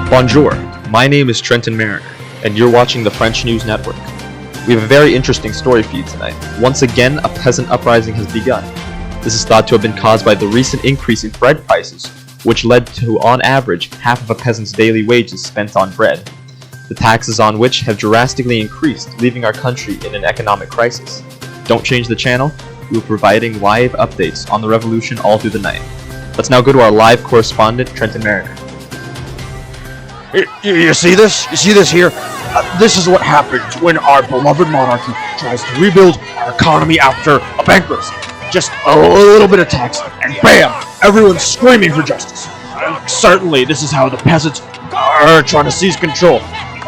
Bonjour, my name is Trenton Mariner, and you're watching the French News Network. We have a very interesting story for you tonight. Once again, a peasant uprising has begun. This is thought to have been caused by the recent increase in bread prices, which led to, on average, half of a peasant's daily wages spent on bread. The taxes on which have drastically increased, leaving our country in an economic crisis. Don't change the channel, we'll be providing live updates on the revolution all through the night. Let's now go to our live correspondent, Trenton Mariner. You see this? You see this here? This is what happens when our beloved monarchy tries to rebuild our economy after a bankruptcy. Just a little bit of tax, and bam! Everyone's screaming for justice. And certainly, this is how the peasants are trying to seize control.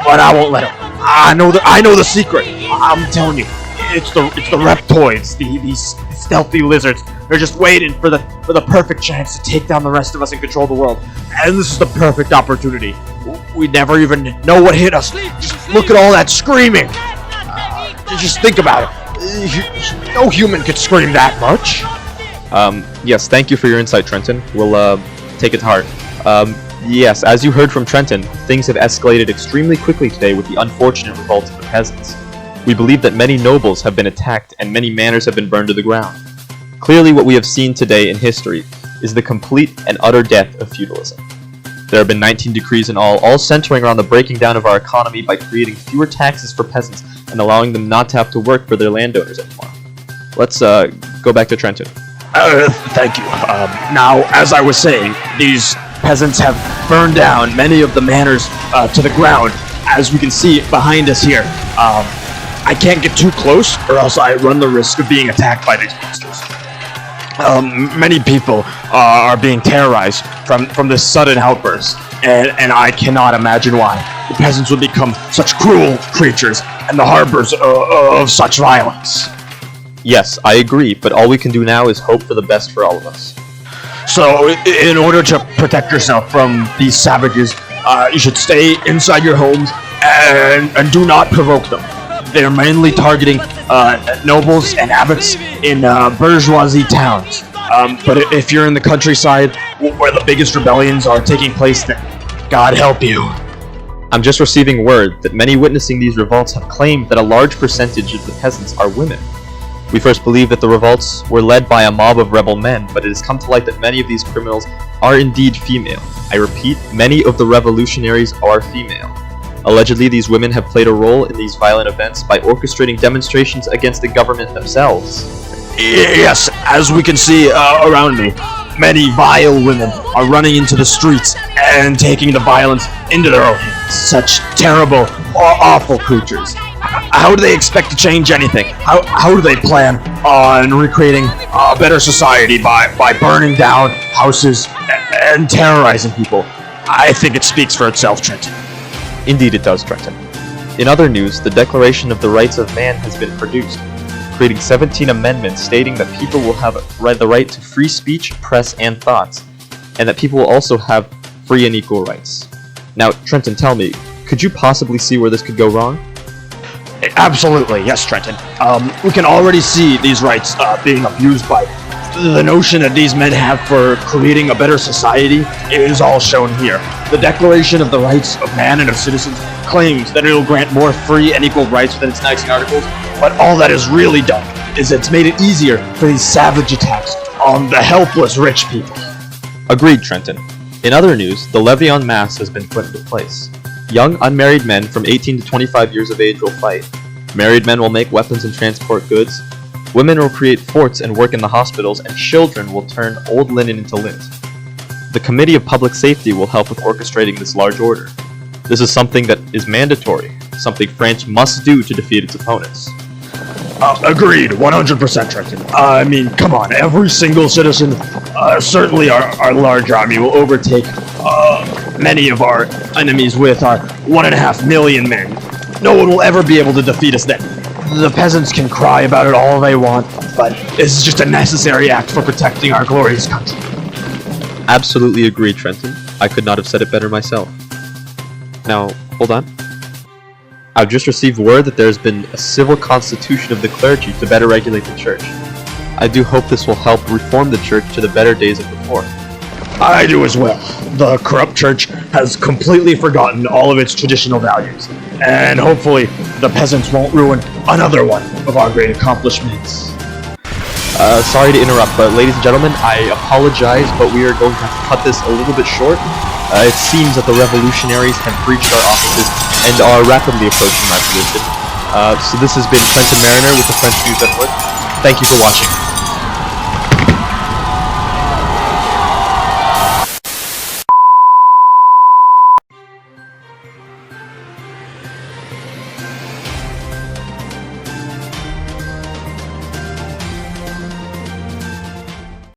But I won't let them. I know the secret. I'm telling you, it's the reptoids, these stealthy lizards. They're just waiting for the perfect chance to take down the rest of us and control the world. And this is the perfect opportunity. We never even know what hit us. Just look at all that screaming. Just think about it. No human could scream that much. Yes, thank you for your insight, Trenton. We'll take it to heart. Yes, as you heard from Trenton, things have escalated extremely quickly today with the unfortunate revolt of the peasants. We believe that many nobles have been attacked and many manors have been burned to the ground. Clearly, what we have seen today in history is the complete and utter death of feudalism. There have been 19 decrees in all centering around the breaking down of our economy by creating fewer taxes for peasants and allowing them not to have to work for their landowners anymore. Let's go back to Trenton. Thank you. Now, as I was saying, these peasants have burned down many of the manors to the ground, as we can see behind us here. I can't get too close, or else I run the risk of being attacked by these monsters. Many people are being terrorized from this sudden outburst, and I cannot imagine why. The peasants would become such cruel creatures and the harbors of such violence. Yes, I agree, but all we can do now is hope for the best for all of us. So, in order to protect yourself from these savages, you should stay inside your homes and do not provoke them. They're mainly targeting nobles and abbots in bourgeoisie towns. But if you're in the countryside where the biggest rebellions are taking place, then God help you. I'm just receiving word that many witnessing these revolts have claimed that a large percentage of the peasants are women. We first believed that the revolts were led by a mob of rebel men, but it has come to light that many of these criminals are indeed female. I repeat, many of the revolutionaries are female. Allegedly, these women have played a role in these violent events by orchestrating demonstrations against the government themselves. Yes, as we can see around me, many vile women are running into the streets and taking the violence into their own hands. Such terrible, awful creatures. How do they expect to change anything? How do they plan on recreating a better society by burning down houses and terrorizing people? I think it speaks for itself, Trenton. Indeed it does, Trenton. In other news, the Declaration of the Rights of Man has been produced, creating 17 amendments stating that people will have the right to free speech, press, and thoughts, and that people will also have free and equal rights. Now, Trenton, tell me, could you possibly see where this could go wrong? Absolutely, yes, Trenton. We can already see these rights being abused by the notion that these men have for creating a better society is all shown here. The Declaration of the Rights of Man and of Citizens claims that it will grant more free and equal rights within its 19 articles, but all that is really done is it's made it easier for these savage attacks on the helpless rich people. Agreed, Trenton. In other news, the levy en masse has been put into place. Young unmarried men from 18 to 25 years of age will fight. Married men will make weapons and transport goods. Women will create forts and work in the hospitals, and children will turn old linen into lint. The Committee of Public Safety will help with orchestrating this large order. This is something that is mandatory, something France must do to defeat its opponents. Agreed, 100%, Trenton. I mean, come on, every single citizen, certainly our large army will overtake many of our enemies with our 1.5 million men. No one will ever be able to defeat us then. The peasants can cry about it all they want, but this is just a necessary act for protecting our glorious country. Absolutely agree, Trenton. I could not have said it better myself. Now, hold on. I've just received word that there has been a civil constitution of the clergy to better regulate the church. I do hope this will help reform the church to the better days of before. I do as well. The corrupt church has completely forgotten all of its traditional values, and hopefully the peasants won't ruin another one of our great accomplishments. Sorry to interrupt, but ladies and gentlemen, I apologize, but we are going to have to cut this a little bit short. It seems that the revolutionaries have breached our offices and are rapidly approaching my position. So this has been Trenton Mariner with the French News Network. Thank you for watching.